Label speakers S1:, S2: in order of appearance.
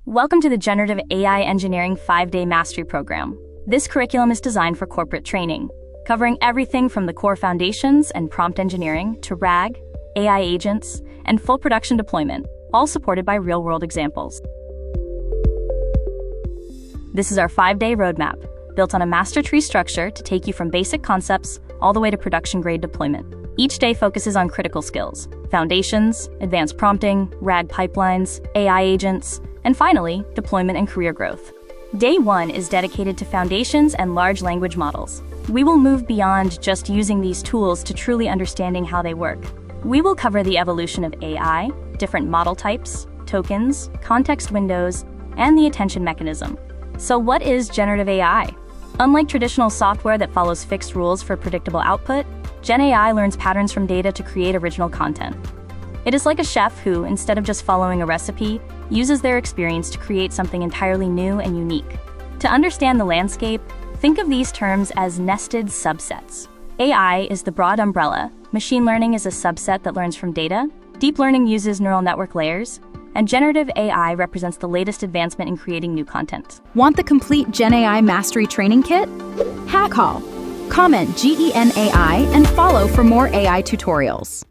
S1: Welcome to the Generative AI Engineering 5-Day Mastery Program. This curriculum is designed for corporate training, covering everything from the core foundations and prompt engineering to RAG, AI agents, and full production deployment, all supported by real-world examples. This is our 5-day roadmap, built on a master tree structure to take you from basic concepts all the way to production-grade deployment. Each day focuses on critical skills: foundations, advanced prompting, RAG pipelines, AI agents, and finally, deployment and career growth. Day 1 is dedicated to foundations and large language models. We will move beyond just using these tools to truly understanding how they work. We will cover the evolution of AI, different model types, tokens, context windows, and the attention mechanism. So what is generative AI? Unlike traditional software that follows fixed rules for predictable output, GenAI learns patterns from data to create original content. It is like a chef who, instead of just following a recipe, uses their experience to create something entirely new and unique. To understand the landscape, think of these terms as nested subsets. AI is the broad umbrella, machine learning is a subset that learns from data, deep learning uses neural network layers, and generative AI represents the latest advancement in creating new content.
S2: Want the complete GenAI Mastery Training Kit? Hack Hall. Comment GENAI and follow for more AI tutorials.